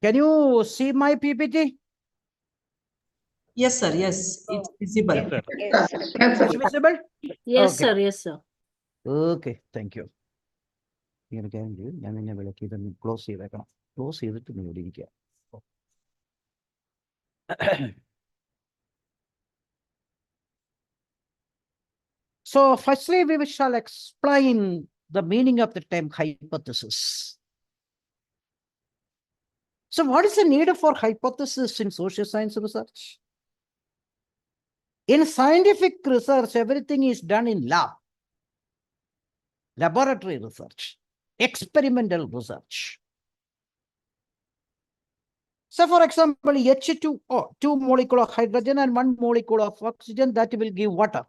Can you see my PPT? Yes, sir. Yes, it's visible. Yes, sir. Yes, sir. It's visible? Yes, Okay. sir. Yes, sir. Okay, thank you. Close close So, firstly, we shall explain the meaning of the term hypothesis. So, what is the need for hypothesis in social science research? In scientific research, everything is done in laboratory research, experimental research. So, for example, H2O, 2 molecule of hydrogen and 1 molecule of oxygen, that will give water.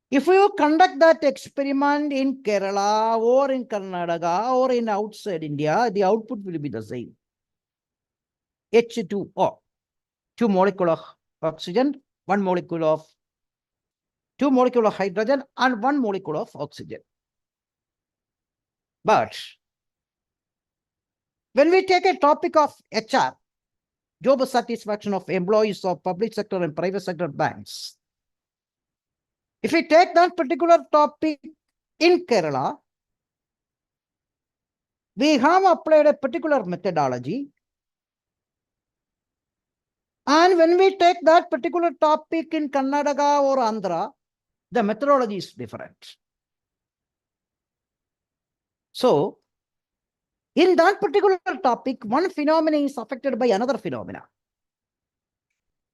If you conduct that experiment in Kerala or in Karnataka or in outside India, the output will be the same. H2O, 2 molecule of oxygen, 1 molecule of 2 molecule of hydrogen and 1 molecule of oxygen. But when we take a topic of HR, job satisfaction of employees of public sector and private sector banks, if we take that particular topic in Kerala, we have applied a particular methodology. And when we take that particular topic in Karnataka or Andhra, the methodology is different. So, in that particular topic, one phenomenon is affected by another phenomena.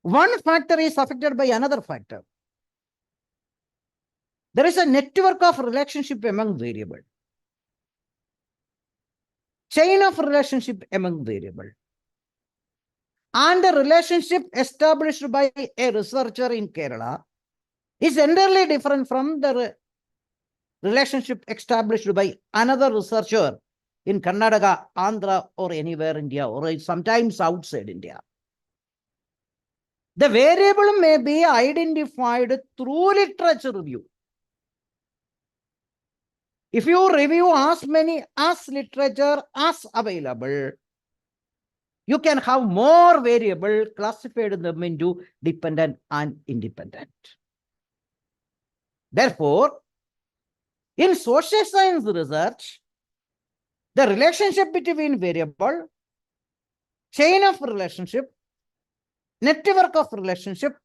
One factor is affected by another factor. There is a network of relationship among variables. Chain of relationship among variables. And the relationship established by a researcher in Kerala is entirely different from the relationship established by another researcher in Karnataka, Andhra, or anywhere in India, or sometimes outside India. The variable may be identified through literature review. If you review as many as literature as available, you can have more variable classified them into dependent and independent. Therefore, in social science research, the relationship between variable, chain of relationship, network of relationship,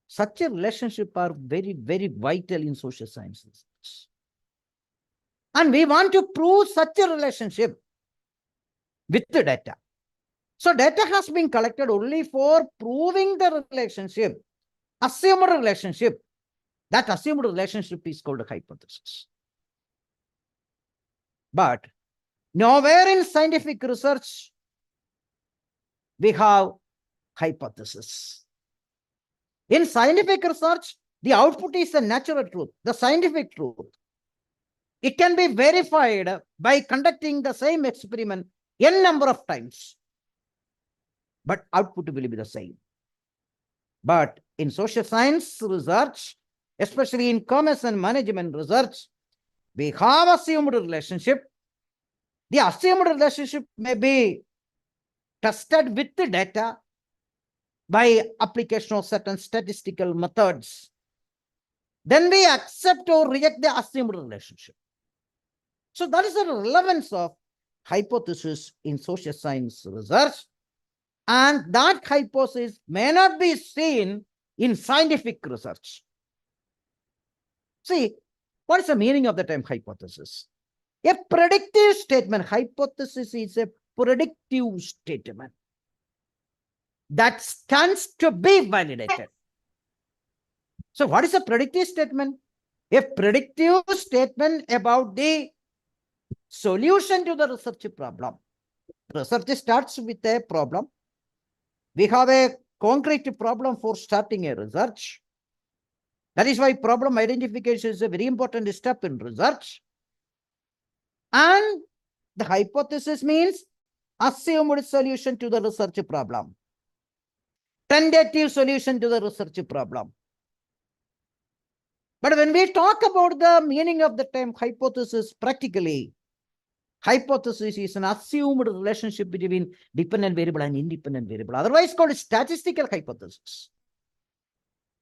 such a relationship are very, very vital in social science research. And we want to prove such a relationship with the data. So data has been collected only for proving the relationship, assumed relationship. That assumed relationship is called a hypothesis. But nowhere in scientific research we have hypothesis. In scientific research, the output is the natural truth, the scientific truth. It can be verified by conducting the same experiment n number of times, but output will be the same. But in social science research, especially in commerce and management research, we have assumed relationship. The assumed relationship may be tested with the data by application of certain statistical methods. Then we accept or reject the assumed relationship. So that is the relevance of hypothesis in social science research. And that hypothesis may not be seen in scientific research. See, what is the meaning of the term hypothesis? A predictive statement. Hypothesis is a predictive statement that stands to be validated. So what is a predictive statement? A predictive statement about the solution to the research problem. Research starts with a problem. We have a concrete problem for starting a research. That is why problem identification is a very important step in research. And the hypothesis means assumed solution to the research problem. Tentative solution to the research problem. But when we talk about the meaning of the term hypothesis practically, Hypothesis is an assumed relationship between dependent variable and independent variable, otherwise called statistical hypothesis.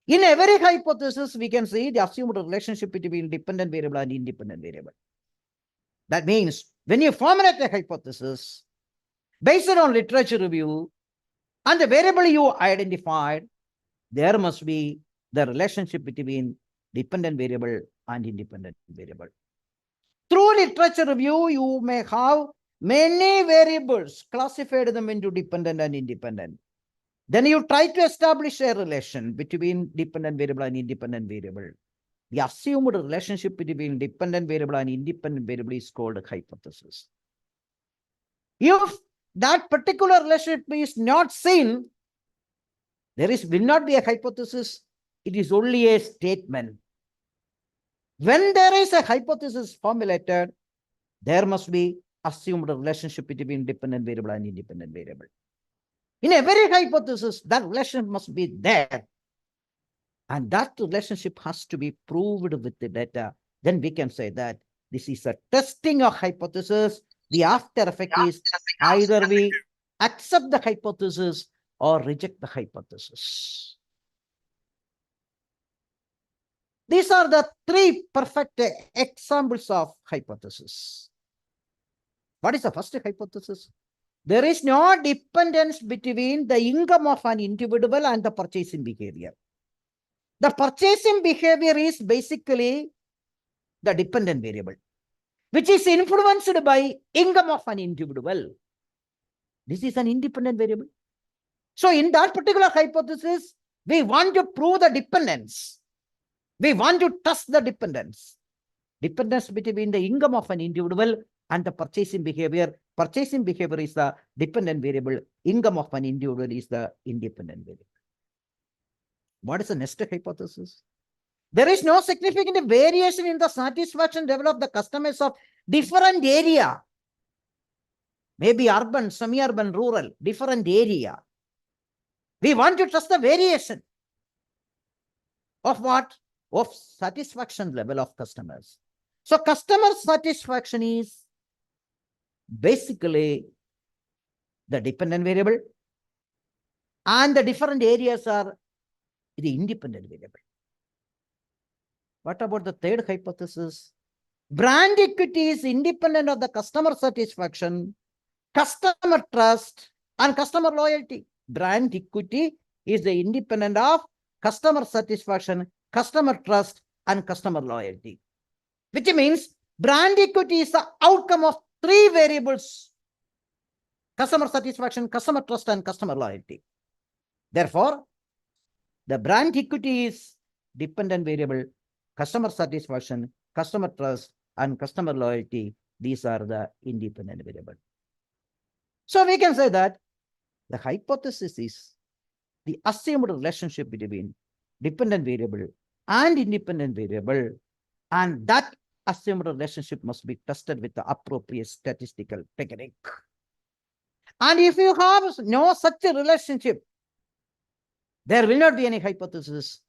In every hypothesis, we can see the assumed relationship between dependent variable and independent variable. That means when you formulate a hypothesis based on literature review and the variable you identified, there must be the relationship between dependent variable and independent variable. Through literature review, you may have many variables, classified them into dependent and independent. Then you try to establish a relation between dependent variable and independent variable. The assumed relationship between dependent variable and independent variable is called a hypothesis. If that particular relationship is not seen, there will not be a hypothesis. It is only a statement. When there is a hypothesis formulated, there must be assumed relationship between dependent variable and independent variable. In every hypothesis, that relationship must be there. And that relationship has to be proved with the data. Then we can say that this is a testing of hypothesis. The after effect is either we accept the hypothesis or reject the hypothesis. These are the three perfect examples of hypothesis. What is the first hypothesis? There is no dependence between the income of an individual and the purchasing behavior. The purchasing behavior is basically the dependent variable, which is influenced by income of an individual. This is an independent variable. So in that particular hypothesis, we want to prove the dependence. We want to test the dependence. Dependence between the income of an individual and the purchasing behavior. Purchasing behavior is the dependent variable. Income of an individual is the independent variable. What is the next hypothesis? There is no significant variation in the satisfaction level of the customers of different area. Maybe urban, semi-urban, rural, different area. We want to test the variation of what? Of satisfaction level of customers. So customer satisfaction is basically the dependent variable, and the different areas are the independent variable. What about the third hypothesis? Brand equity is independent of the customer satisfaction, customer trust, and customer loyalty. Brand equity is the independent of customer satisfaction, customer trust, and customer loyalty. Which means brand equity is the outcome of three variables: customer satisfaction, customer trust, and customer loyalty. Therefore, the brand equity is dependent variable, customer satisfaction, customer trust, and customer loyalty. These are the independent variables. So we can say that the hypothesis is the assumed relationship between dependent variable and independent variable, and that assumed relationship must be tested with the appropriate statistical technique. And if you have no such a relationship, there will not be any hypothesis,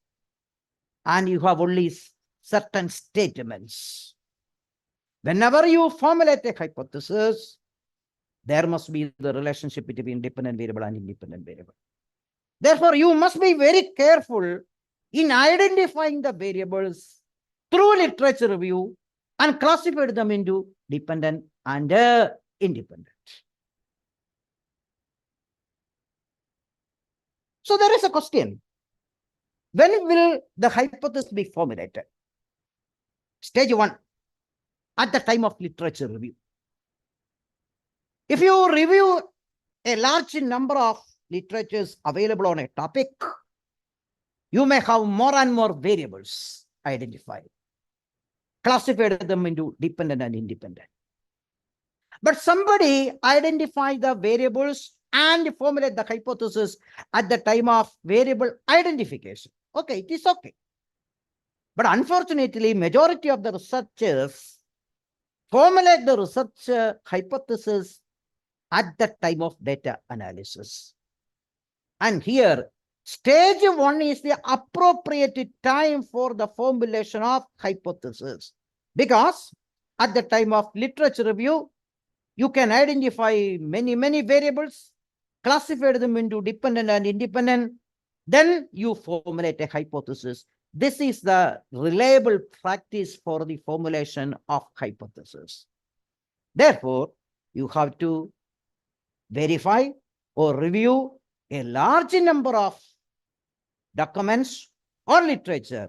and you have only certain statements. Whenever you formulate a hypothesis, there must be the relationship between dependent variable and independent variable. Therefore, you must be very careful in identifying the variables through literature review and classify them into dependent and independent. So there is a question. When will the hypothesis be formulated? Stage 1, at the time of literature review. If you review a large number of literatures available on a topic, you may have more and more variables identified, classified them into dependent and independent. But somebody identified the variables and formulate the hypothesis at the time of variable identification. Okay, it is okay. But unfortunately, majority of the researchers formulate the research hypothesis at the time of data analysis. And here, stage 1 is the appropriate time for the formulation of hypothesis, because at the time of literature review, you can identify many variables, classify them into dependent and independent, then you formulate a hypothesis. This is the reliable practice for the formulation of hypothesis. Therefore, you have to verify or review a large number of documents or literature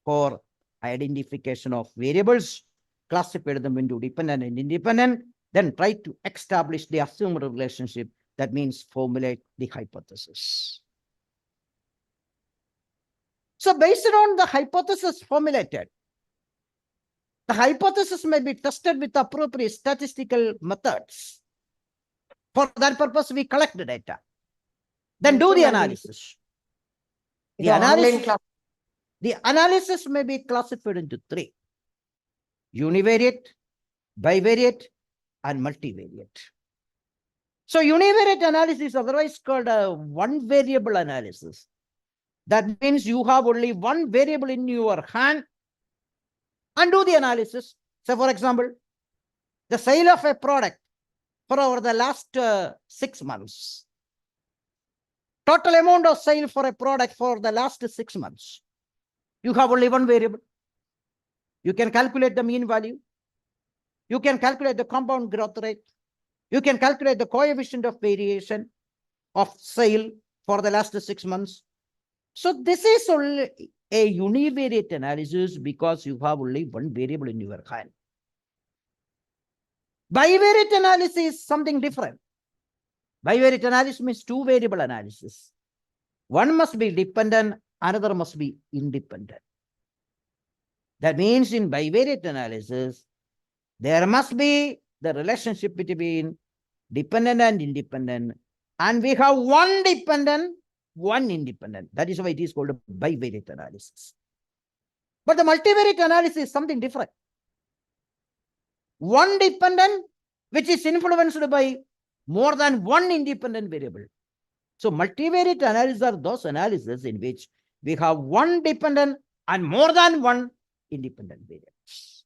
for identification of variables, classify them into dependent and independent, then try to establish the assumed relationship. That means formulate the hypothesis. So based on the hypothesis formulated, the hypothesis may be tested with appropriate statistical methods. For that purpose, we collect the data. Then do the analysis. The analysis may be classified into three: univariate, bivariate, and multivariate. So univariate analysis is otherwise called a one variable analysis. That means you have only one variable in your hand and do the analysis. So for example, the sale of a product for over the last 6 months. Total amount of sale for a product for the last 6 months. You have only one variable. You can calculate the mean value. You can calculate the compound growth rate. You can calculate the coefficient of variation of sale for the last 6 months. So this is only a univariate analysis because you have only one variable in your hand. Bivariate analysis is something different. Bivariate analysis means two variable analysis. One must be dependent, another must be independent. That means in bivariate analysis, there must be the relationship between dependent and independent, and we have one dependent, one independent. That is why it is called a bivariate analysis. But the multivariate analysis is something different. One dependent, which is influenced by more than one independent variable. So multivariate analysis are those analyses in which we have one dependent and more than one independent variables.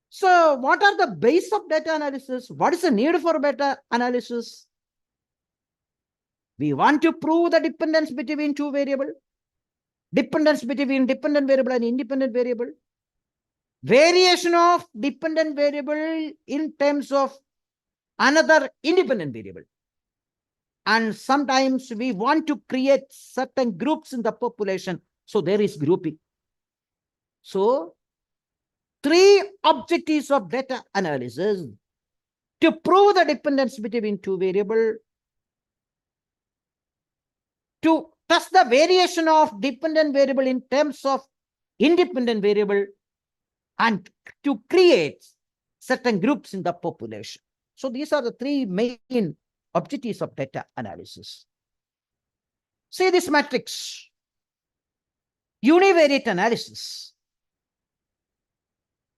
So what are the base of data analysis? What is the need for data analysis? We want to prove the dependence between two variables, dependence between dependent variable and independent variable, variation of dependent variable in terms of another independent variable. And sometimes we want to create certain groups in the population. So there is grouping. So three objectives of data analysis: to prove the dependence between two variables, to test the variation of dependent variable in terms of independent variable, and to create certain groups in the population. So these are the three main objectives of data analysis. See this matrix. Univariate analysis.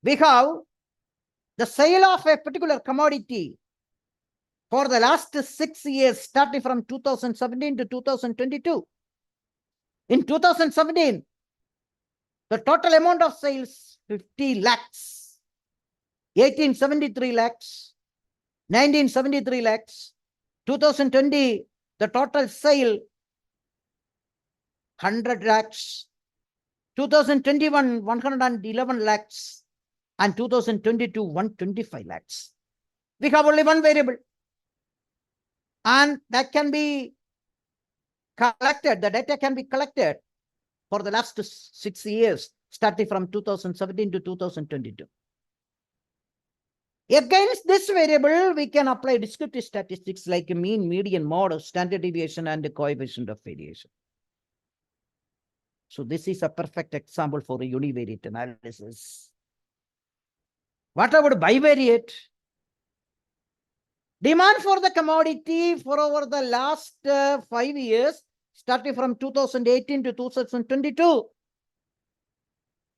We have the sale of a particular commodity for the last 6 years, starting from 2017 to 2022. In 2017, the total amount of sales, 50 lakhs, 1873 lakhs, 1973 lakhs, 2020, the total sale, 100 lakhs, 2021, 111 lakhs, and 2022, 125 lakhs. We have only one variable. And that can be collected, the data can be collected for the last 6 years, starting from 2017 to 2022. Against this variable, we can apply descriptive statistics like mean, median, mode, standard deviation, and the coefficient of variation. So this is a perfect example for a univariate analysis. What about bivariate? Demand for the commodity for over the last 5 years, starting from 2018 to 2022.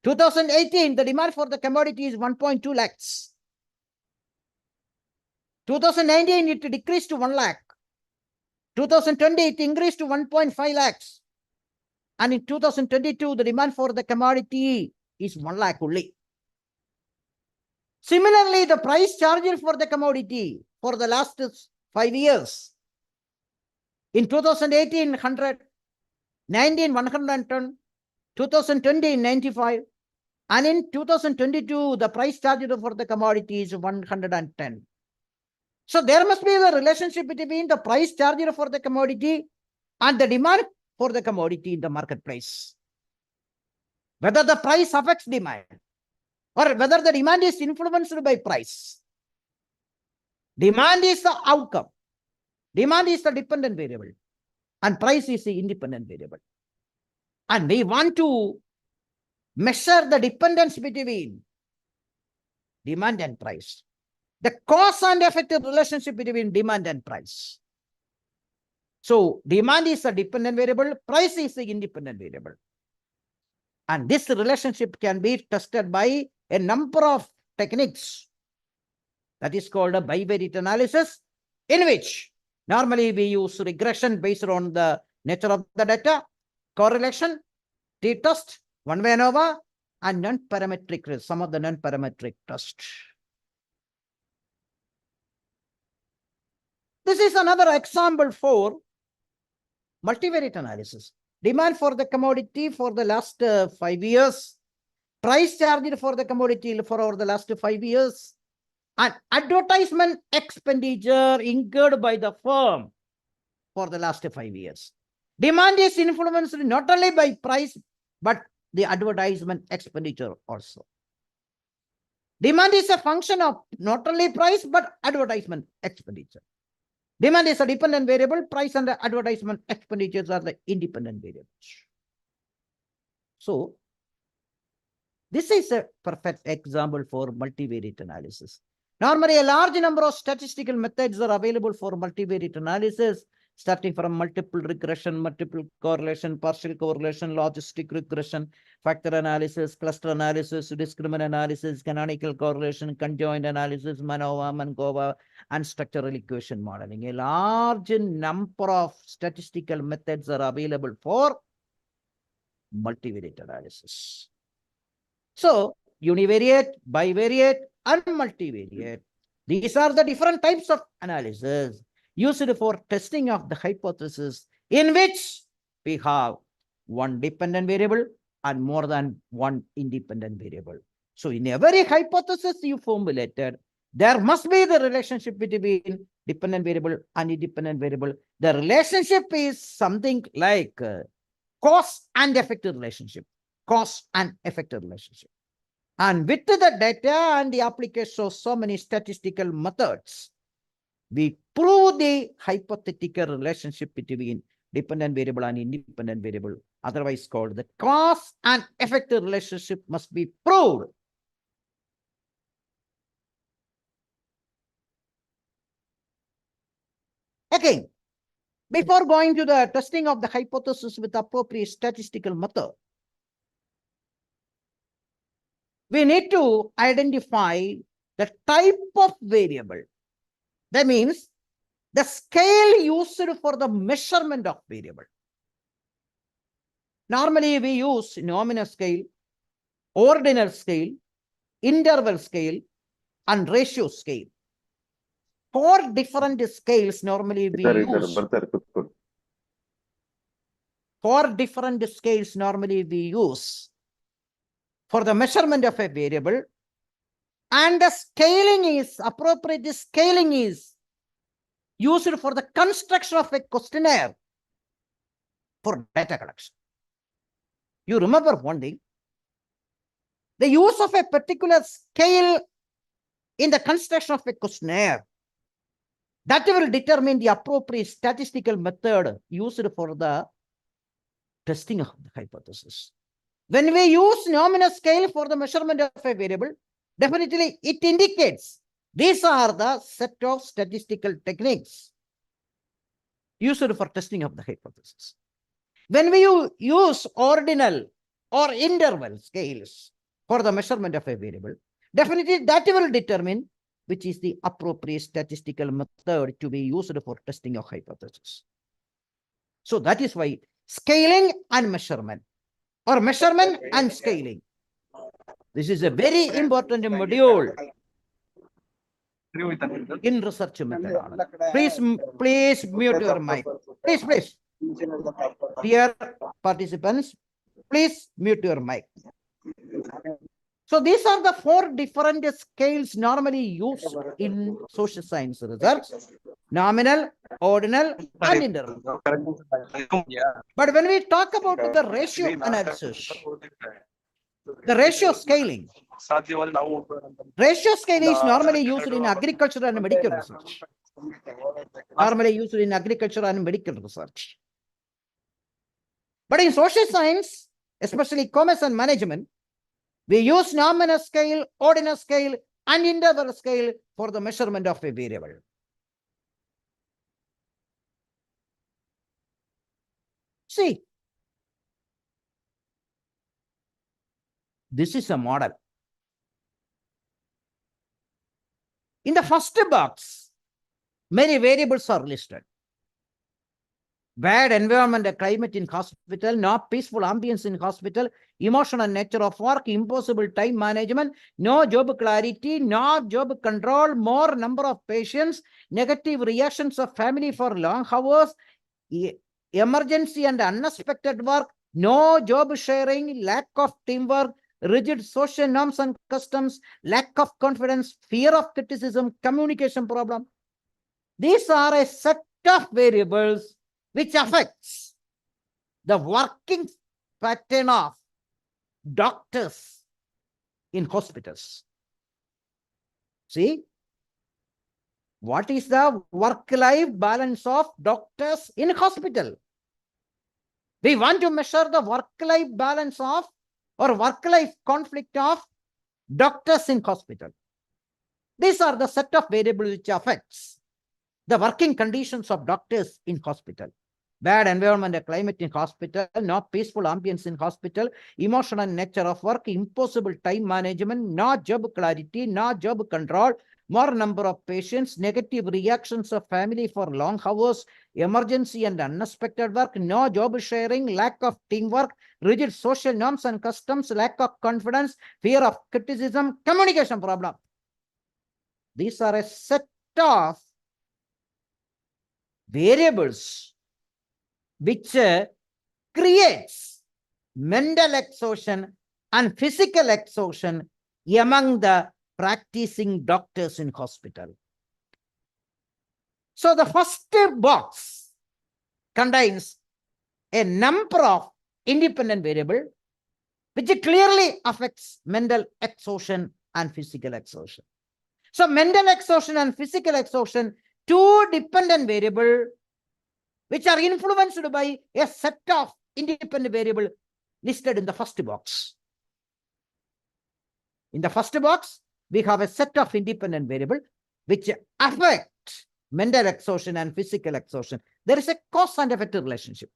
2018, the demand for the commodity is 1.2 lakhs. 2019, it decreased to 1 lakh. 2020, it increased to 1.5 lakhs. And in 2022, the demand for the commodity is 1 lakh only. Similarly, the price charged for the commodity for the last 5 years. In 2018, 100, 19, 110, 2020, 95, and in 2022, the price charged for the commodity is 110. So there must be a relationship between the price charged for the commodity and the demand for the commodity in the marketplace. Whether the price affects demand or whether the demand is influenced by price. Demand is the outcome. Demand is the dependent variable and price is the independent variable. And we want to measure the dependence between demand and price. The cause and effect relationship between demand and price. So demand is the dependent variable, price is the independent variable. And this relationship can be tested by a number of techniques. That is called a bivariate analysis, in which normally we use regression based on the nature of the data, correlation, t-test, one-way ANOVA, and non-parametric, some of the non-parametric tests. This is another example for multivariate analysis. Demand for the commodity for the last 5 years, price charged for the commodity for over the last 5 years, and advertisement expenditure incurred by the firm for the last 5 years. Demand is influenced not only by price, but the advertisement expenditure also. Demand is a function of not only price, but advertisement expenditure. Demand is a dependent variable, price and the advertisement expenditures are the independent variables. So, this is a perfect example for multivariate analysis. Normally, a large number of statistical methods are available for multivariate analysis, starting from multiple regression, multiple correlation, partial correlation, logistic regression, factor analysis, cluster analysis, discriminant analysis, canonical correlation, conjoint analysis, MANOVA, MANGOVA, and structural equation modeling. A large number of statistical methods are available for multivariate analysis. So, univariate, bivariate, and multivariate. These are the different types of analysis used for testing of the hypothesis, in which we have one dependent variable and more than one independent variable. So in every hypothesis you formulated, there must be the relationship between dependent variable and independent variable. The relationship is something like cause and effect relationship. Cause and effect relationship. And with the data and the application of so many statistical methods, we prove the hypothetical relationship between dependent variable and independent variable, otherwise called the cause and effect relationship must be proved. Again, before going to the testing of the hypothesis with appropriate statistical method, we need to identify the type of variable. That means the scale used for the measurement of variable. Normally, we use nominal scale, ordinal scale, interval scale, and ratio scale. 4 different scales normally we use. 4 different scales normally we use for the measurement of a variable. And the scaling is, appropriate scaling is used for the construction of a questionnaire for data collection. You remember one thing, the use of a particular scale in the construction of a questionnaire, that will determine the appropriate statistical method used for the testing of the hypothesis. When we use nominal scale for the measurement of a variable, definitely it indicates these are the set of statistical techniques used for testing of the hypothesis. When we use ordinal or interval scales for the measurement of a variable, definitely that will determine which is the appropriate statistical method to be used for testing of hypothesis. So that is why scaling and measurement, or measurement and scaling. This is a very important module in research methodology. Please mute your mic. Please. Dear participants, please mute your mic. So these are the 4 different scales normally used in social science research: nominal, ordinal, and interval. But when we talk about the ratio analysis, the ratio scaling, ratio scale is normally used in agriculture and medical research. Normally used in agriculture and medical research. But in social science, especially commerce and management, we use nominal scale, ordinal scale, and interval scale for the measurement of a variable. See, this is a model. In the first box, many variables are listed. Bad environment and climate in hospital, not peaceful ambience in hospital, emotional nature of work, impossible time management, no job clarity, no job control, more number of patients, negative reactions of family for long hours, emergency and unexpected work, no job sharing, lack of teamwork, rigid social norms and customs, lack of confidence, fear of criticism, communication problem. These are a set of variables which affects the working pattern of doctors in hospitals. See, what is the work-life balance of doctors in hospital? We want to measure the work-life balance of or work-life conflict of doctors in hospital. These are the set of variables which affects the working conditions of doctors in hospital. Bad environment and climate in hospital, not peaceful ambience in hospital, emotional nature of work, impossible time management, no job clarity, no job control, more number of patients, negative reactions of family for long hours, emergency and unexpected work, no job sharing, lack of teamwork, rigid social norms and customs, lack of confidence, fear of criticism, communication problem. These are a set of variables which creates mental exhaustion and physical exhaustion among the practicing doctors in hospital. So the first box contains a number of independent variables which clearly affects mental exhaustion and physical exhaustion. So mental exhaustion and physical exhaustion, 2 dependent variables which are influenced by a set of independent variables listed in the first box. In the first box, we have a set of independent variables which affect mental exhaustion and physical exhaustion. There is a cause and effect relationship.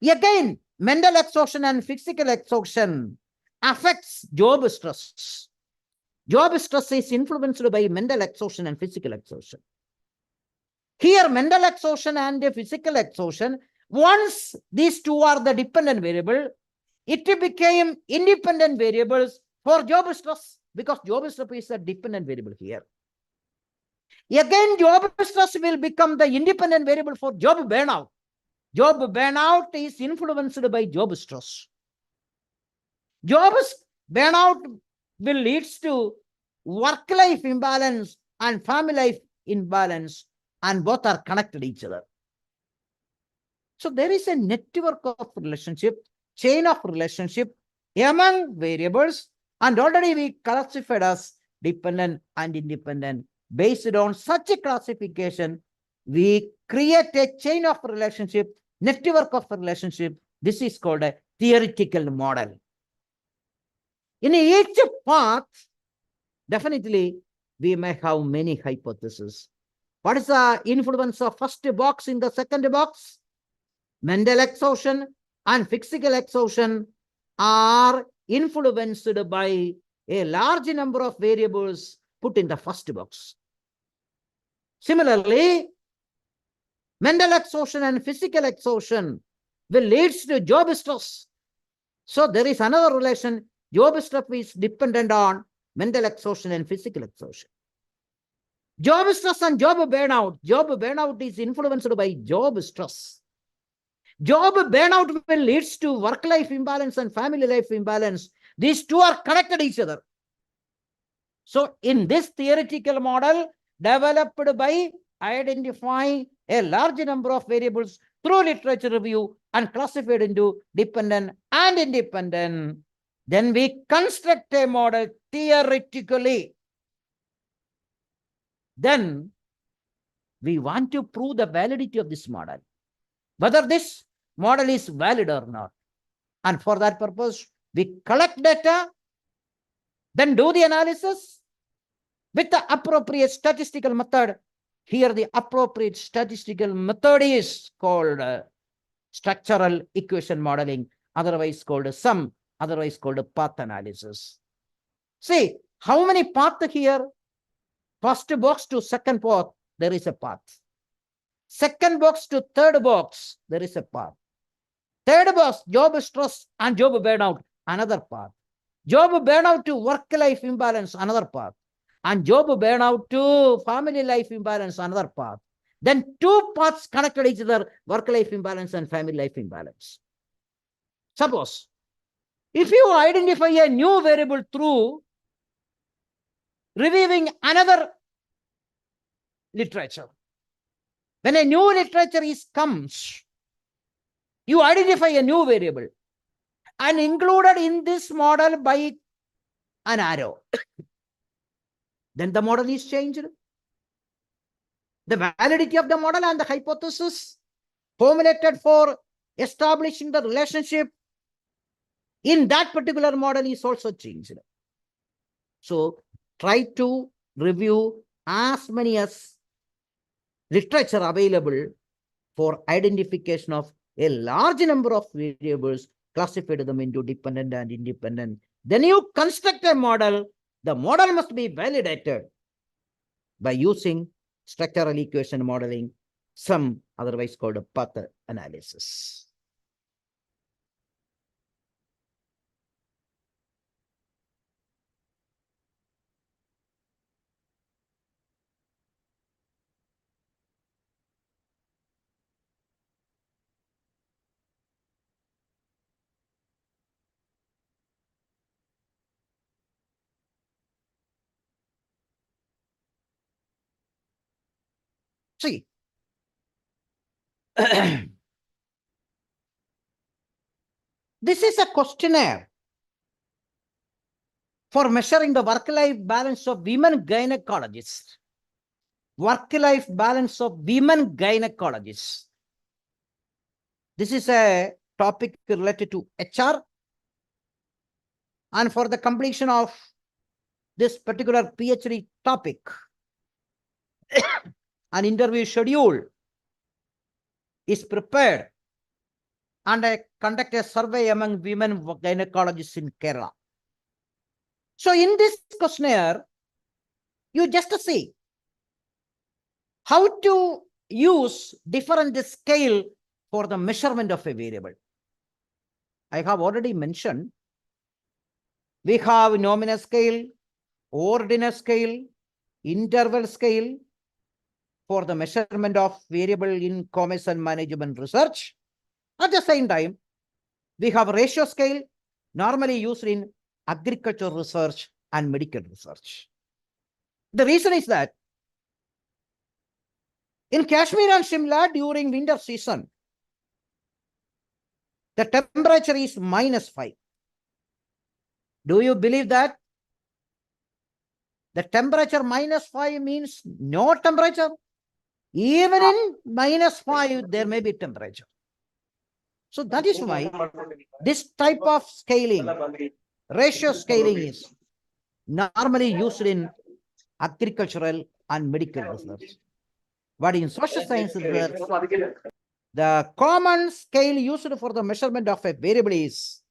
Again, mental exhaustion and physical exhaustion affects job stress. Job stress is influenced by mental exhaustion and physical exhaustion. Here, mental exhaustion and physical exhaustion, once these 2 are the dependent variable, it became independent variables for job stress, because job stress is a dependent variable here. Again, job stress will become the independent variable for job burnout. Job burnout is influenced by job stress. Job burnout will lead to work-life imbalance and family life imbalance, and both are connected to each other. So there is a network of relationship, chain of relationship among variables, and already we classified as dependent and independent. Based on such a classification, we create a chain of relationship, network of relationship. This is called a theoretical model. In each path, definitely we may have many hypotheses. What is the influence of first box in the second box? Mental exhaustion and physical exhaustion are influenced by a large number of variables put in the first box. Similarly, mental exhaustion and physical exhaustion will lead to job stress. So there is another relation. Job stress is dependent on mental exhaustion and physical exhaustion. Job stress and job burnout. Job burnout is influenced by job stress. Job burnout will leads to work-life imbalance and family life imbalance. These two are connected each other. So in this theoretical model developed by identifying a large number of variables through literature review and classified into dependent and independent, then we construct a model theoretically. Then we want to prove the validity of this model, whether this model is valid or not. And for that purpose, we collect data, then do the analysis with the appropriate statistical method. Here, the appropriate statistical method is called structural equation modeling, otherwise called sum, otherwise called path analysis. See, how many paths here? First box to second path, there is a path. Second box to third box, there is a path. Third box, job stress and job burnout, another path. Job burnout to work-life imbalance, another path. And job burnout to family life imbalance, another path. Then two paths connected each other, work-life imbalance and family life imbalance. Suppose, if you identify a new variable through reviewing another literature, when a new literature comes, you identify a new variable and included in this model by an arrow. Then the model is changed. The validity of the model and the hypothesis formulated for establishing the relationship in that particular model is also changed. So try to review as many as literature available for identification of a large number of variables, classified them into dependent and independent. Then you construct a model. The model must be validated by using structural equation modeling, some otherwise called a path analysis. See, this is a questionnaire for measuring the work-life balance of women gynecologists. Work-life balance of women gynecologists. This is a topic related to HR. And for the completion of this particular PhD topic, an interview schedule is prepared and I conduct a survey among women gynecologists in Kerala. So in this questionnaire, you just see how to use different scale for the measurement of a variable. I have already mentioned we have nominal scale, ordinal scale, interval scale for the measurement of variable in commerce and management research. At the same time, we have ratio scale normally used in agricultural research and medical research. The reason is that in Kashmir and Shimla during winter season, the temperature is -5. Do you believe that? The temperature -5 means no temperature. Even in -5, there may be temperature. So that is why this type of scaling, ratio scaling, is normally used in agricultural and medical research. But in social science research, the common scale used for the measurement of a variable is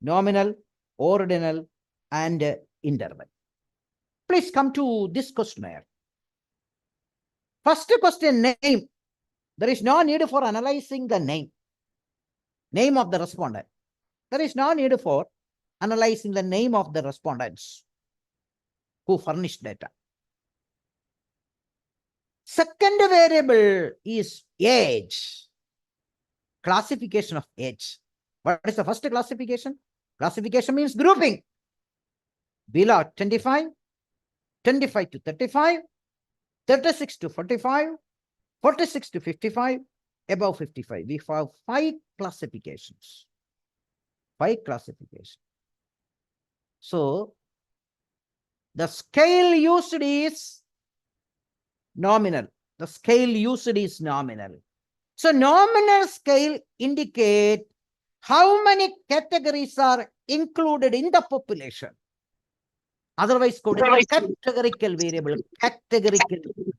nominal, ordinal, and interval. Please come to this questionnaire. First question, name. There is no need for analyzing the name of the respondent. There is no need for analyzing the name of the respondents who furnished data. Second variable is age. Classification of age. What is the first classification? Classification means grouping. Below 25, 25 to 35, 36 to 45, 46 to 55, above 55. We have 5 classifications. 5 classifications. So, the scale used is nominal. The scale used is nominal. So, nominal scale indicate how many categories are included in the population. Otherwise called categorical variable. Categorical variable.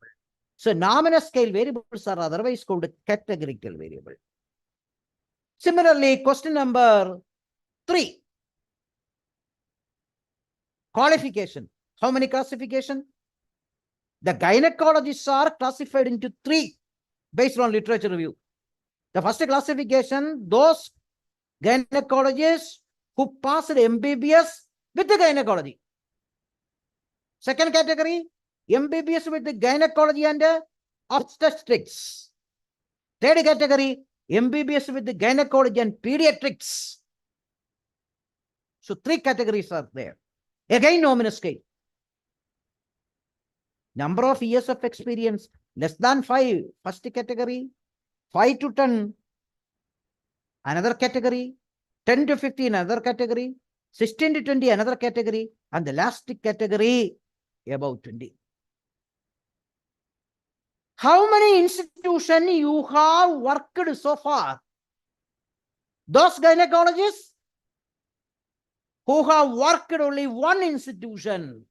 So, nominal scale variables are otherwise called categorical variable. Similarly, question number 3. Qualification. How many classification? The gynecologists are classified into 3 based on literature review. The first classification, those gynecologists who passed MBBS with the gynecology. Second category, MBBS with the gynecology and obstetrics. Third category, MBBS with the gynecology and pediatrics. So 3 categories are there. Again, nominal scale. Number of years of experience, less than 5, first category. 5 to 10, another category. 10 to 15, another category. 16 to 20, another category. And the last category, above 20. How many institutions you have worked so far? Those gynecologists who have worked only 1 institution,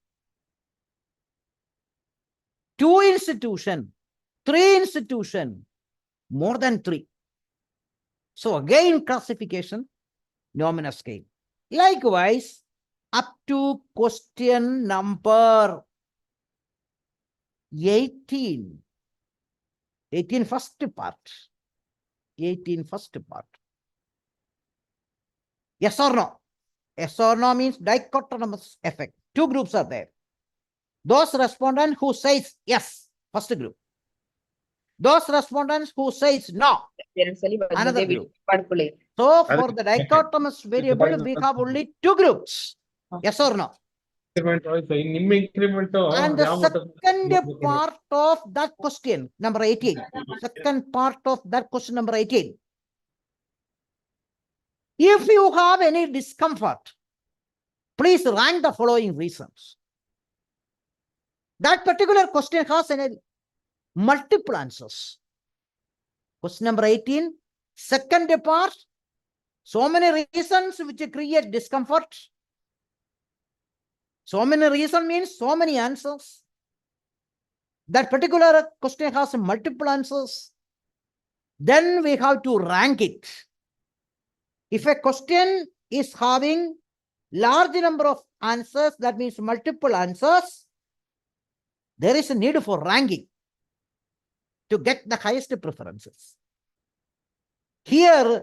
2 institution, 3 institution, more than 3. So again, classification, nominal scale. Likewise, up to question number 18. 18 first part. 18 first part. Yes or no? Yes or no means dichotomous effect. 2 groups are there. Those respondents who says yes, first group. Those respondents who says no, another group. So for the dichotomous variable, we have only 2 groups. Yes or no? And the second part of that question, number 18. Second part of that question, number 18. If you have any discomfort, please rank the following reasons. That particular question has any multiple answers. Question number 18, second part, so many reasons which create discomfort. So many reasons means so many answers. That particular question has multiple answers. Then we have to rank it. If a question is having large number of answers, that means multiple answers, there is a need for ranking to get the highest preferences. Here,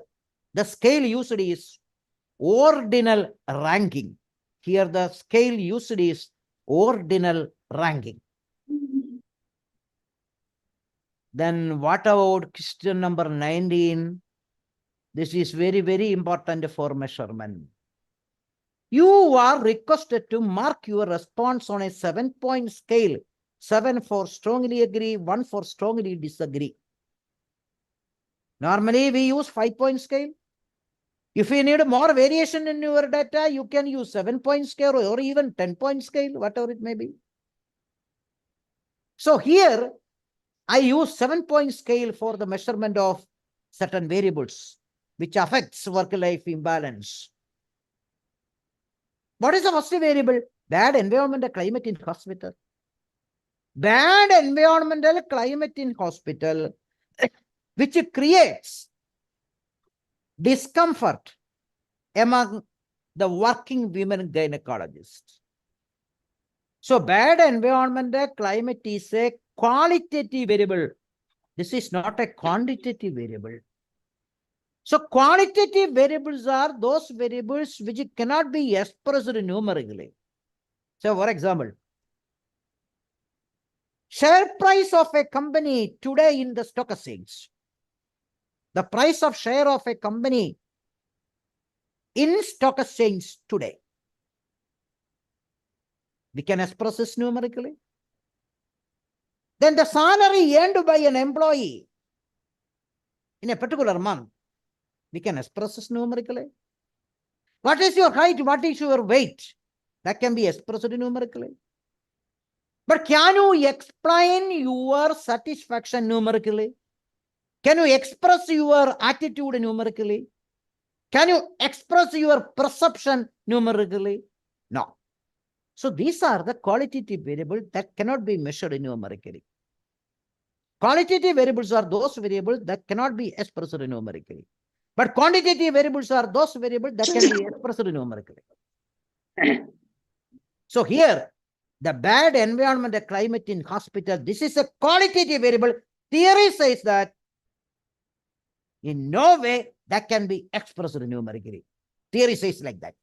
the scale used is ordinal ranking. Here, the scale used is ordinal ranking. Then what about question number 19? This is very, very important for measurement. You are requested to mark your response on a 7-point scale. 7 for strongly agree, 1 for strongly disagree. Normally, we use 5-point scale. If you need more variation in your data, you can use 7-point scale or even 10-point scale, whatever it may be. So here, I use 7-point scale for the measurement of certain variables, which affects work-life imbalance. What is the first variable? Bad environmental climate in hospital. Bad environmental climate in hospital, which creates discomfort among the working women gynecologists. So bad environmental climate is a qualitative variable. This is not a quantitative variable. So qualitative variables are those variables which cannot be expressed numerically. So for example, Share price of a company today in the stock exchange. The price of share of a company in stock exchange today. We can express this numerically. Then the salary earned by an employee in a particular month. We can express this numerically. What is your height? What is your weight? That can be expressed numerically. But can you explain your satisfaction numerically? Can you express your attitude numerically? Can you express your perception numerically? No. So these are the qualitative variables that cannot be measured numerically. Qualitative variables are those variables that cannot be expressed numerically. But quantitative variables are those variables that can be expressed numerically. So here, the bad environment, the climate in hospital, this is a qualitative variable. Theory says that in no way that can be expressed numerically. Theory says like that.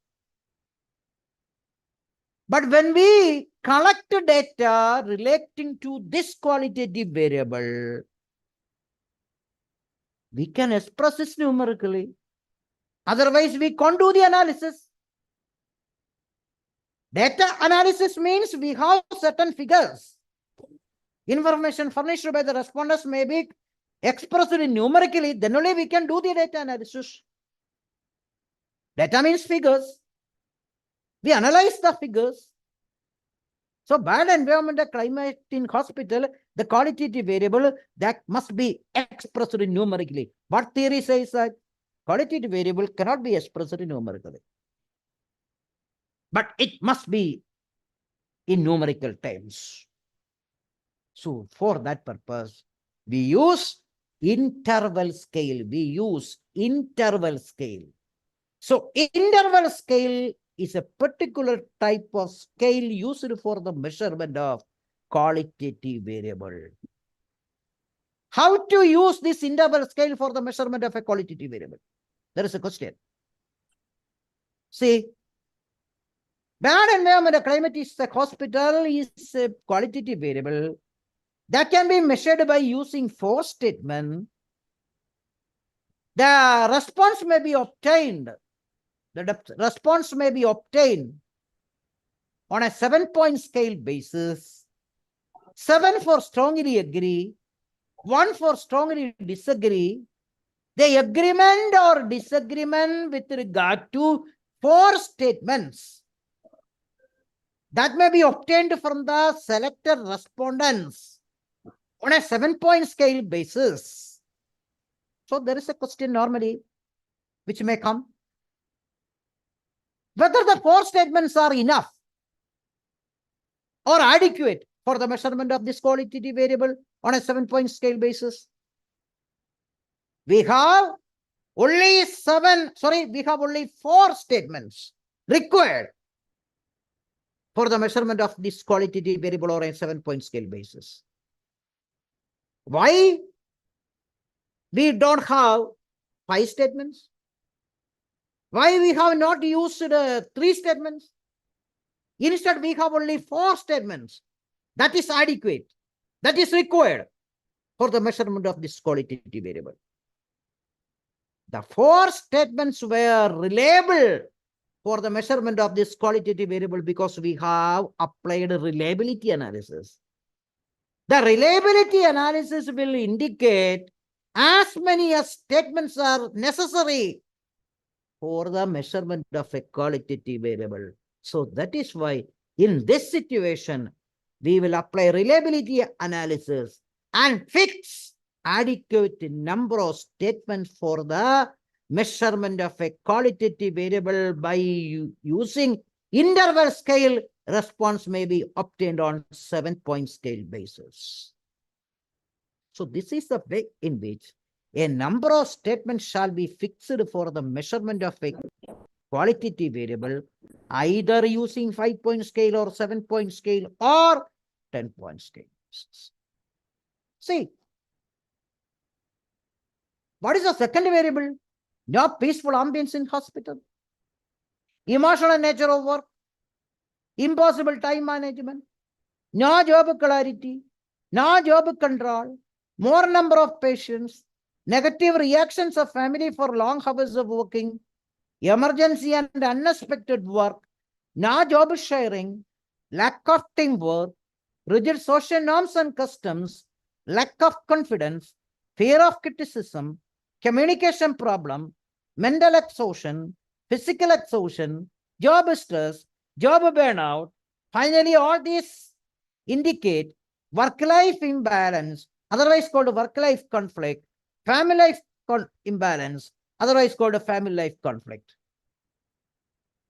But when we collect data relating to this qualitative variable, we can express this numerically. Otherwise, we can't do the analysis. Data analysis means we have certain figures. Information furnished by the respondents may be expressed numerically, then only we can do the data analysis. Data means figures. We analyze the figures. So bad environment, climate in hospital, the qualitative variable that must be expressed numerically. What theory says that qualitative variable cannot be expressed numerically, but it must be in numerical terms. So for that purpose, we use interval scale. We use interval scale. So interval scale is a particular type of scale used for the measurement of qualitative variable. How to use this interval scale for the measurement of a qualitative variable? There is a question. See, bad environment, climate is the hospital is a qualitative variable that can be measured by using 4 statements. The response may be obtained. The response may be obtained on a 7-point scale basis. 7 for strongly agree, 1 for strongly disagree. The agreement or disagreement with regard to 4 statements that may be obtained from the selected respondents on a 7-point scale basis. So there is a question normally which may come. Whether the 4 statements are enough or adequate for the measurement of this qualitative variable on a 7-point scale basis. We have only 4 statements required for the measurement of this qualitative variable on a 7-point scale basis. Why we don't have 5 statements? Why we have not used 3 statements? Instead, we have only 4 statements. That is adequate. That is required for the measurement of this qualitative variable. The 4 statements were reliable for the measurement of this qualitative variable because we have applied reliability analysis. The reliability analysis will indicate as many as statements are necessary for the measurement of a qualitative variable. So that is why in this situation, we will apply reliability analysis and fix adequate number of statements for the measurement of a qualitative variable by using interval scale. Response may be obtained on 7-point scale basis. So this is the way in which a number of statements shall be fixed for the measurement of a qualitative variable, either using 5-point scale or 7-point scale or 10-point scale. See, what is the second variable? No peaceful ambience in hospital, emotional nature of work, impossible time management, no job clarity, no job control, more number of patients, negative reactions of family for long hours of working, emergency and unexpected work, no job sharing, lack of teamwork, rigid social norms and customs, lack of confidence, fear of criticism, communication problem, mental exhaustion, physical exhaustion, job stress, job burnout. Finally, all these indicate work-life imbalance, otherwise called work-life conflict, family life imbalance, otherwise called a family life conflict.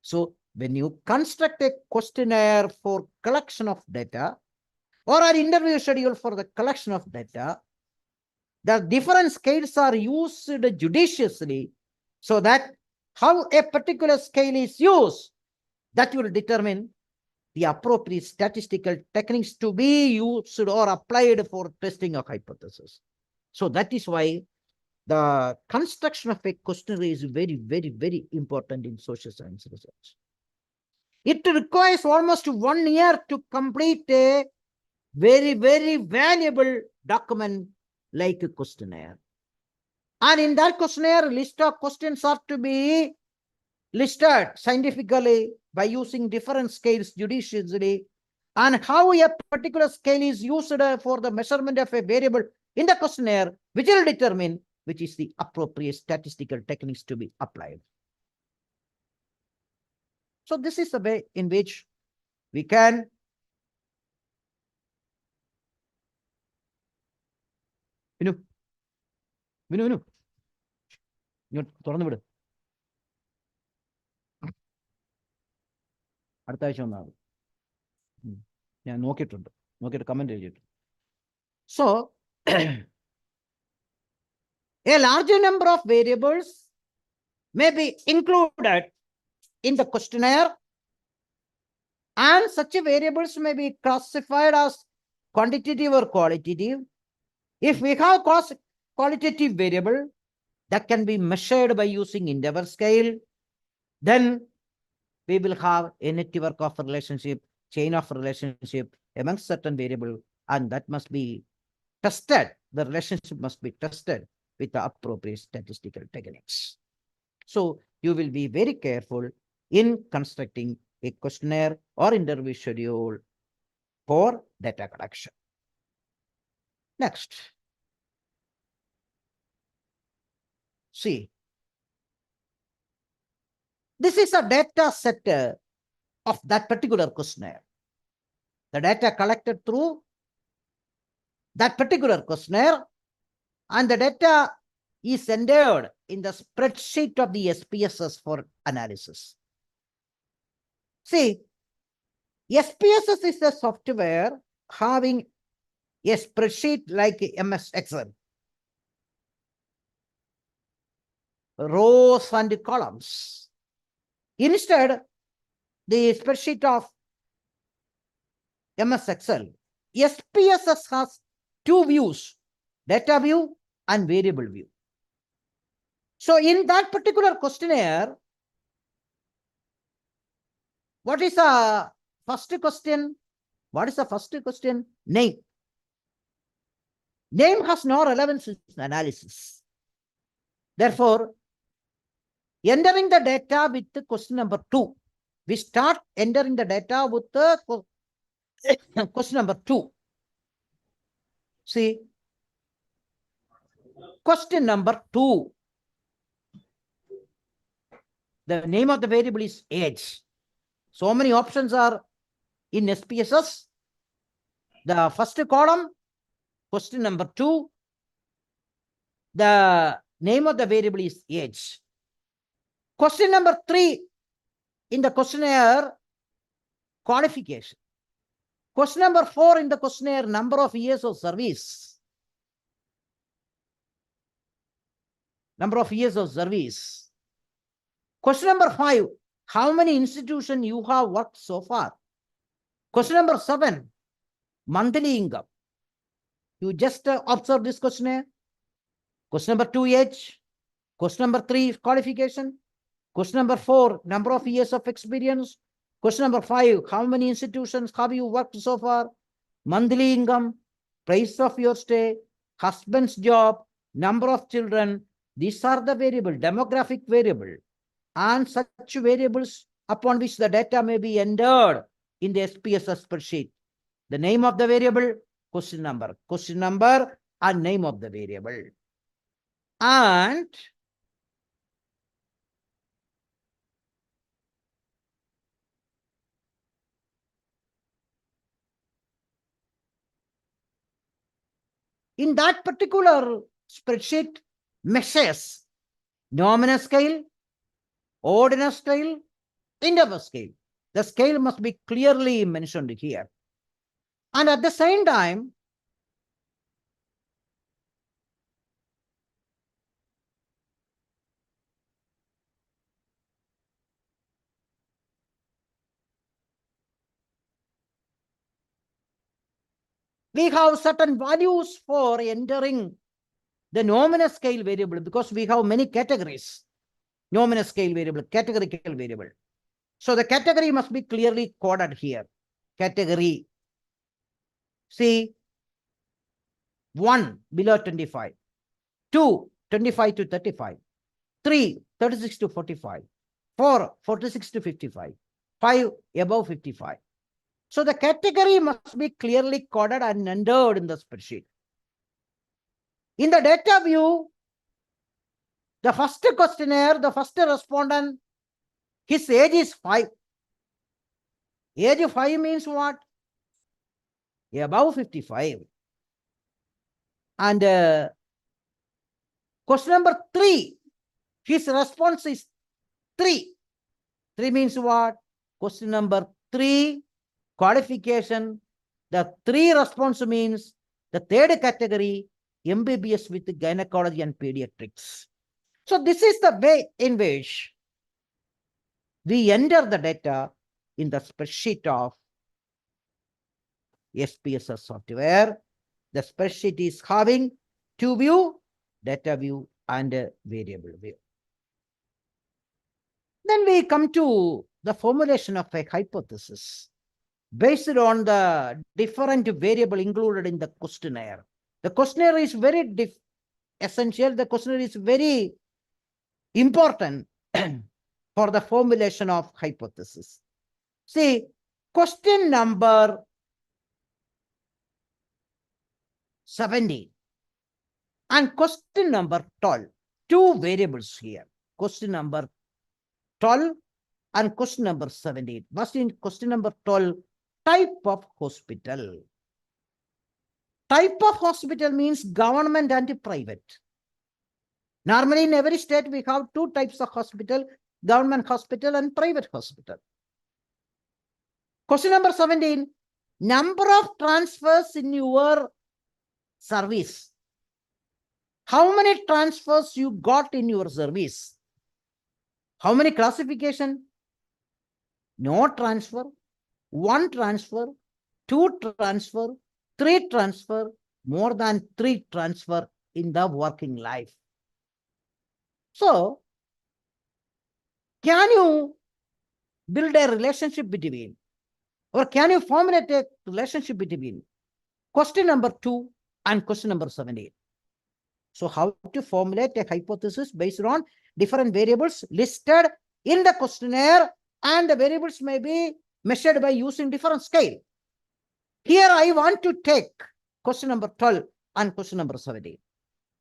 So when you construct a questionnaire for collection of data or an interview schedule for the collection of data, the different scales are used judiciously so that how a particular scale is used, that will determine the appropriate statistical techniques to be used or applied for testing a hypothesis. So that is why the construction of a questionnaire is very, very, very important in social science research. It requires almost 1 year to complete a very, very valuable document like a questionnaire. And in that questionnaire, list of questions are to be listed scientifically by using different scales judiciously, and how a particular scale is used for the measurement of a variable in the questionnaire, which will determine which is the appropriate statistical techniques to be applied. So this is the way in which we can തുറന്നു വിട് അടുത്ത ആഴ്ച വന്നാൽ ഞാൻ നോക്കിയിട്ടുണ്ട് comment എഴുതിയിട്ടുണ്ട്. So a larger number of variables may be included in the questionnaire, and such variables may be classified as quantitative or qualitative. If we have qualitative variable that can be measured by using interval scale, then we will have a network of relationship, chain of relationship among certain variable, and that must be tested. The relationship must be tested with the appropriate statistical techniques. So you will be very careful in constructing a questionnaire or interview schedule for data collection. Next. See, this is a data set of that particular questionnaire. The data collected through that particular questionnaire, and the data is entered in the spreadsheet of the SPSS for analysis. See, SPSS is a software having a spreadsheet like MS Excel, rows and columns. Instead, the spreadsheet of MS Excel, SPSS has two views, data view and variable view. So in that particular questionnaire, what is the first question? What is the first question? Name. Name has no relevance in analysis. Therefore, entering the data with the question number 2. We start entering the data with the question number 2. See, question number 2. The name of the variable is age. So many options are in SPSS. The first column, question number 2, the name of the variable is age. Question number 3 in the questionnaire, qualification. Question number 4 in the questionnaire, number of years of service. Number of years of service. Question number 5, how many institutions you have worked so far. Question number 7, monthly income. You just observe this questionnaire. Question number 2, age. Question number 3, qualification. Question number 4, number of years of experience. Question number 5, how many institutions have you worked so far? Monthly income. place of your stay, husband's job, number of children. These are the variable, demographic variable, and such variables upon which the data may be entered in the SPSS spreadsheet. The name of the variable, question number and name of the variable. And in that particular spreadsheet measures nominal scale, ordinal scale, interval scale. The scale must be clearly mentioned here. And at the same time, we have certain values for entering the nominal scale variable because we have many categories. Nominal scale variable, categorical variable. So the category must be clearly coded here. Category. See, 1 below 25, 2 25 to 35, 3 36 to 45, 4 46 to 55, 5 above 55. So the category must be clearly coded and entered in the spreadsheet. In the data view, the first questionnaire, the first respondent, his age is 5. Age 5 means what? Above 55. And question number 3, his response is 3. 3 means what? Question number 3, qualification. The 3 response means the third category, MBBS with gynecology and pediatrics. So this is the way in which we enter the data in the spreadsheet of SPSS software. The spreadsheet is having 2 view, data view and variable view. Then we come to the formulation of a hypothesis based on the different variable included in the questionnaire. The questionnaire is very essential. The questionnaire is very important for the formulation of hypothesis. See, question number 17 and question number 12, 2 variables here. Question number 12 and question number 17. First in question number 12, type of hospital. Type of hospital means government and private. Normally in every state we have 2 types of hospital, government hospital and private hospital. Question number 17, number of transfers in your service. How many transfers you got in your service? How many classification? No transfer, 1 transfer, 2 transfer, 3 transfer, more than 3 transfer in the working life. So, can you build a relationship between, or can you formulate a relationship between question number 2 and question number 17? So how to formulate a hypothesis based on different variables listed in the questionnaire, and the variables may be measured by using different scale. Here I want to take question number 12 and question number 17.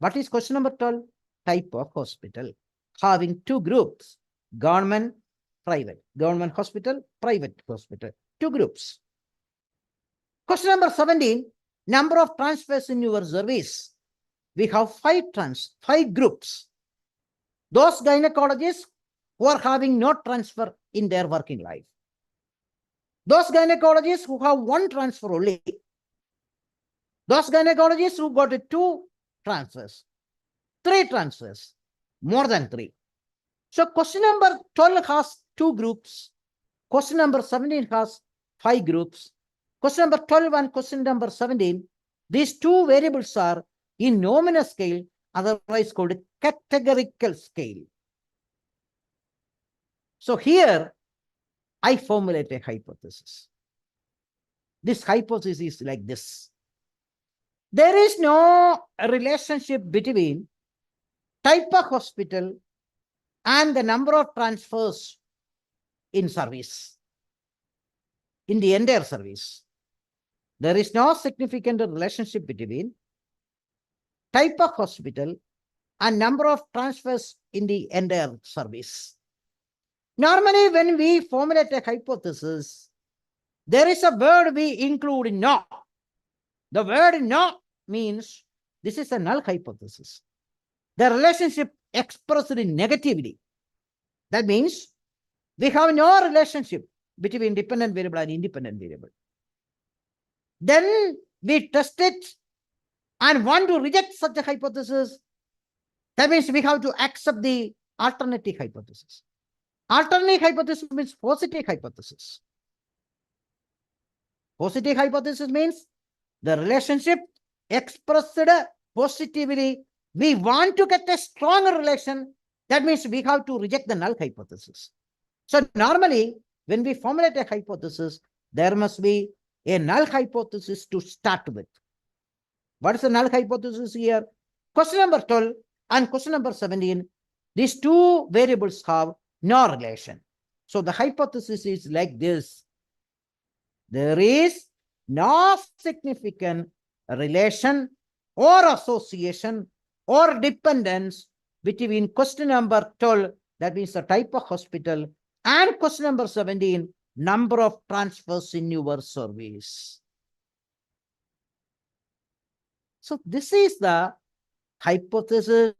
What is question number 12? Type of hospital, having 2 groups, government, private. Government hospital, private hospital, 2 groups. Question number 17, number of transfers in your service. We have 5 groups. Those gynecologists who are having no transfer in their working life. Those gynecologists who have 1 transfer only. Those gynecologists who got 2 transfers, 3 transfers, more than 3. So question number 12 has 2 groups. Question number 17 has 5 groups. Question number 12 and question number 17, these 2 variables are in nominal scale, otherwise called categorical scale. So here I formulate a hypothesis. This hypothesis is like this. There is no relationship between type of hospital and the number of transfers in service, in the entire service. There is no significant relationship between type of hospital and number of transfers in the entire service. Normally, when we formulate a hypothesis, there is a word we include no. The word no means this is a null hypothesis. The relationship expressed negatively. That means we have no relationship between dependent variable and independent variable. Then we test it and want to reject such a hypothesis. That means we have to accept the alternative hypothesis. Alternative hypothesis means positive hypothesis. Positive hypothesis means the relationship expressed positively. We want to get a stronger relation. That means we have to reject the null hypothesis. So normally, when we formulate a hypothesis, there must be a null hypothesis to start with. What is the null hypothesis here? Question number 12 and question number 17, these two variables have no relation. So the hypothesis is like this. There is no significant relation or association or dependence between question number 12, that means the type of hospital, and question number 17, number of transfers in your service. So this is the hypothesis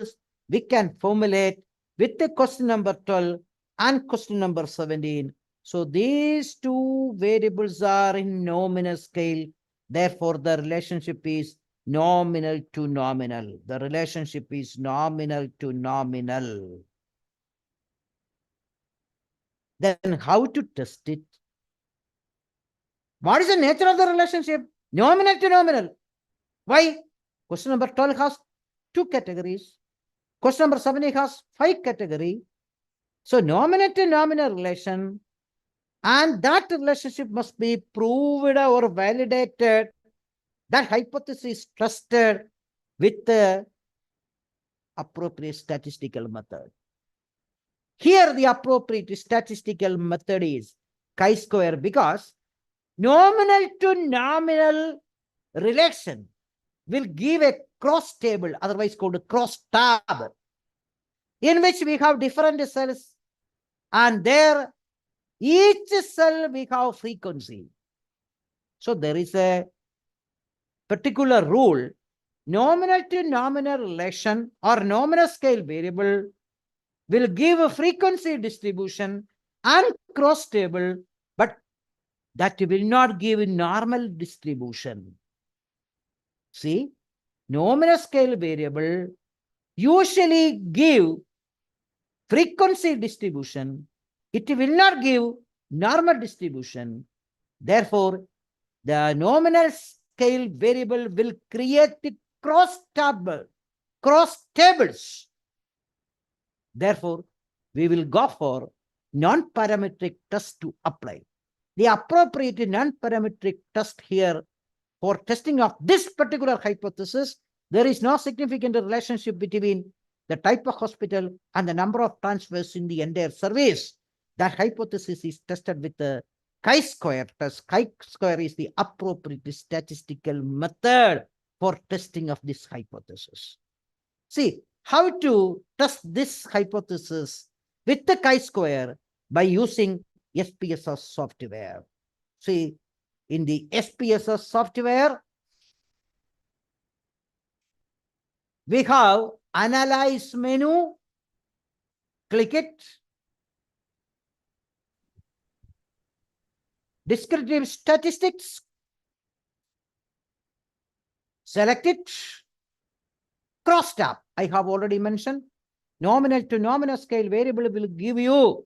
we can formulate with the question number 12 and question number 17. So these two variables are in nominal scale. Therefore, the relationship is nominal to nominal. The relationship is nominal to nominal. Then how to test it? What is the nature of the relationship? Nominal to nominal. Why? Question number 12 has 2 categories. Question number 17 has 5 categories. So nominal to nominal relation, and that relationship must be proved or validated. That hypothesis is trusted with the appropriate statistical method. Here, the appropriate statistical method is chi-square, because nominal to nominal relation will give a cross table, otherwise called a cross tab, in which we have different cells, and there each cell we have frequency. So there is a particular rule, nominal to nominal relation or nominal scale variable will give a frequency distribution and cross table, but that will not give a normal distribution. See, nominal scale variable usually give frequency distribution. It will not give normal distribution. Therefore, the nominal scale variable will create the cross tables. Therefore, we will go for non-parametric test to apply. The appropriate non-parametric test here for testing of this particular hypothesis, there is no significant relationship between the type of hospital and the number of transfers in the entire service. That hypothesis is tested with the chi-square test. Chi-square is the appropriate statistical method for testing of this hypothesis. See, how to test this hypothesis with the chi-square by using SPSS software. See, in the SPSS software, we have analyze menu, click it, descriptive statistics, select it, cross tab. I have already mentioned, nominal to nominal scale variable will give you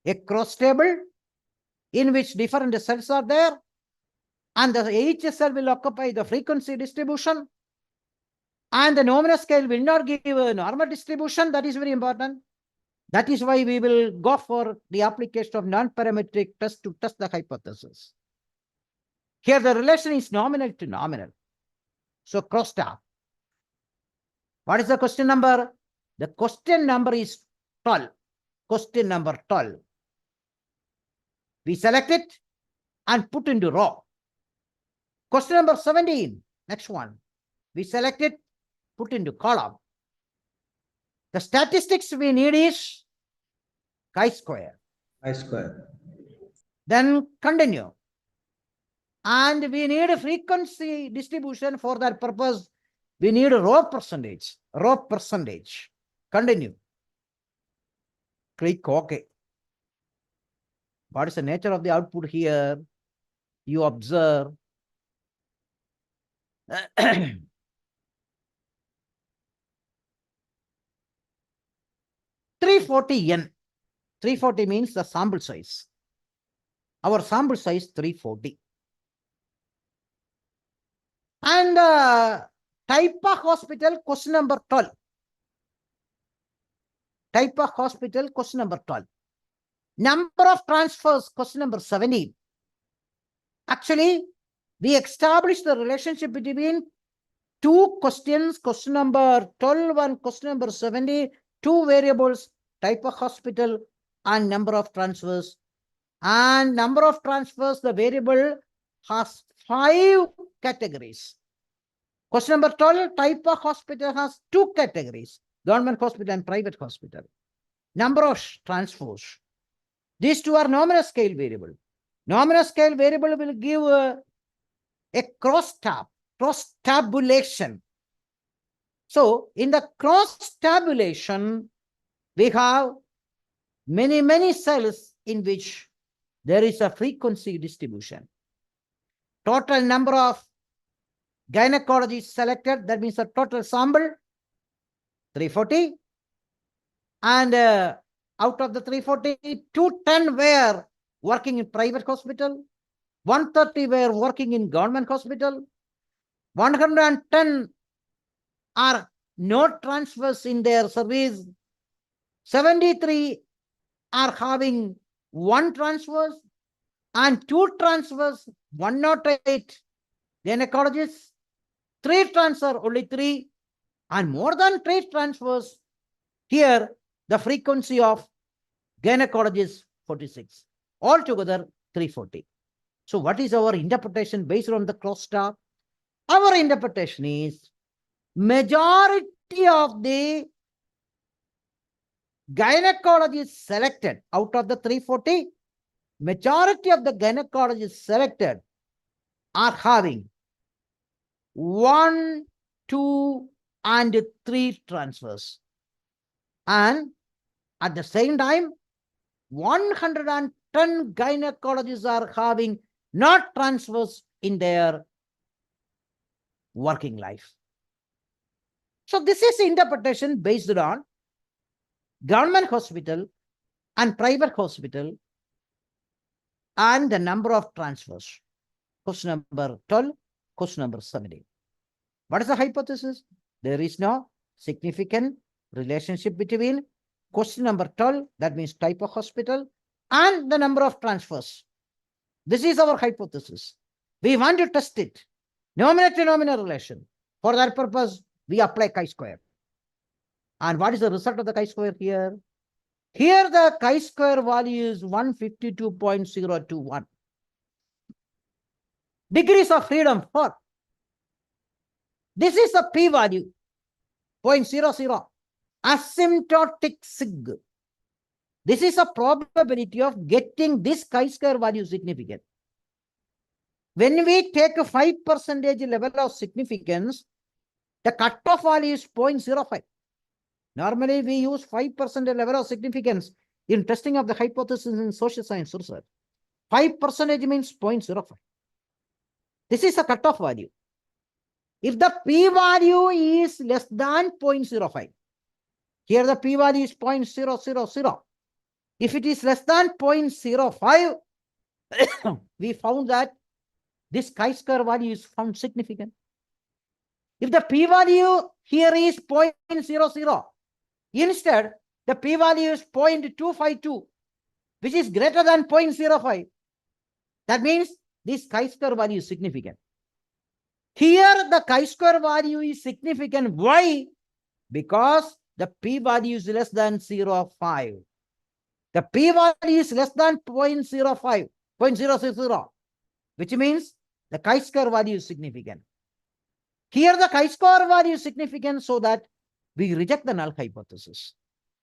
a cross table in which different cells are there, and each cell will occupy the frequency distribution, and the nominal scale will not give a normal distribution. That is very important. That is why we will go for the application of non-parametric test to test the hypothesis. Here the relation is nominal to nominal. So crosstab. What is the question number? The question number is 12. Question number 12. We select it and put into row. Question number 17. Next one. We select it, put into column. The statistics we need is chi-square. I-square. Then continue. And we need a frequency distribution. For that purpose, we need a row percentage. Row percentage. Continue. Click OK. What is the nature of the output here? You observe. 340N. 340 means the sample size. Our sample size 340. And type of hospital, question number 12. Type of hospital, question number 12. Number of transfers, question number 17. Actually, we established the relationship between two questions, question number 12 and question number 70, two variables, type of hospital and number of transfers. And number of transfers, the variable has 5 categories. Question number 12, type of hospital has 2 categories, government hospital and private hospital. Number of transfers. These two are nominal scale variable. Nominal scale variable will give a cross-tabulation. So in the cross-tabulation, we have many cells in which there is a frequency distribution. Total number of gynecologists selected, that means the total sample, 340. And out of the 340, 210 were working in private hospital, 130 were working in government hospital, 110 are no transfers in their service, 73 are having 1 transfers, and 2 transfers, 108 gynecologists, 3 transfer, only 3, and more than 3 transfers. Here, the frequency of gynecologists 46. Altogether 340. So what is our interpretation based on the crosstalk? Our interpretation is majority of the gynecologists selected out of the 340, majority of the gynecologists selected are having 1, 2, and 3 transfers. And at the same time, 110 gynecologists are having not transfers in their working life. So this is interpretation based on government hospital and private hospital and the number of transfers. Question number 12, question number 17. What is the hypothesis? There is no significant relationship between question number 12, that means type of hospital, and the number of transfers. This is our hypothesis. We want to test it. Nominal to nominal relation. For that purpose, we apply chi-square. And what is the result of the chi-square here? Here the chi-square value is 152.021. Degrees of freedom for. This is the p-value, 0.00. Asymptotic sig. This is a probability of getting this chi-square value significant. When we take a 5% level of significance, the cutoff value is 0.05. Normally, we use 5% level of significance in testing of the hypothesis in social science research. 5% means 0.05. This is a cutoff value. If the p-value is less than 0.05, here the p-value is 0.000. If it is less than 0.05, we found that this chi-square value is found significant. If the p-value here is 0.00, instead the p-value is 0.252, which is greater than 0.05, that means this chi-square value is significant. Here the chi-square value is significant. Why? Because the p-value is less than 0.5. The p-value is less than 0.05, 0.000, which means the chi-square value is significant. Here the chi-square value is significant, so that we reject the null hypothesis.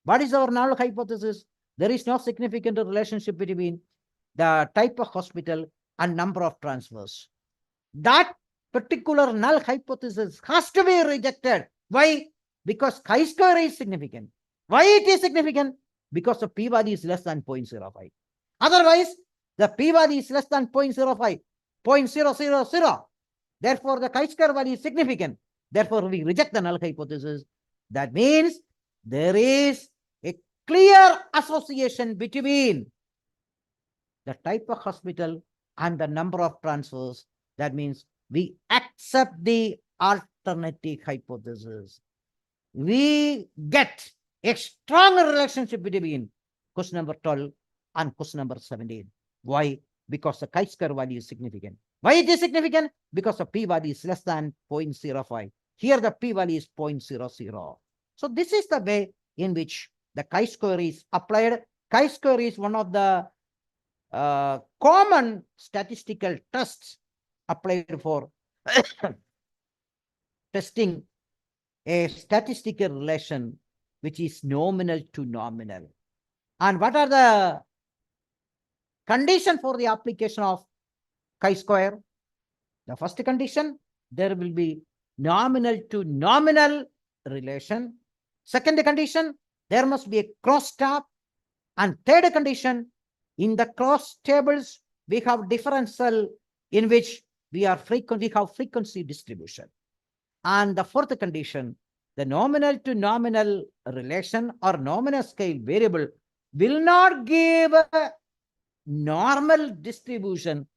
What is our null hypothesis? There is no significant relationship between the type of hospital and number of transfers. That particular null hypothesis has to be rejected. Why? Because chi-square is significant. Why it is significant? Because the p-value is less than 0.05. Otherwise, the p-value is less than 0.05, 0.000. Therefore, the chi-square value is significant. Therefore, we reject the null hypothesis. That means there is a clear association between the type of hospital and the number of transfers. That means we accept the alternative hypothesis. We get a strong relationship between question number 12 and question number 17. Why? Because the chi-square value is significant. Why it is significant? Because the p-value is less than 0.05. Here the p-value is 0.00. So this is the way in which the chi-square is applied. Chi-square is one of the common statistical tests applied for testing a statistical relation which is nominal to nominal. And what are the conditions for the application of chi-square? The first condition, there will be nominal to nominal relation. Second condition, there must be a cross-tab. And third condition, in the cross tables, we have differential in which we have frequency distribution. And the fourth condition, the nominal to nominal relation or nominal scale variable will not give a normal distribution.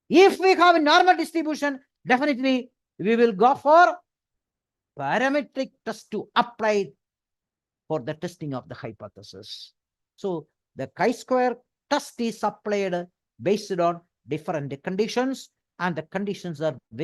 If we have a normal distribution, definitely we will go for parametric test to apply for the testing of the hypothesis. So the chi-square test is applied based on different conditions, and the conditions are very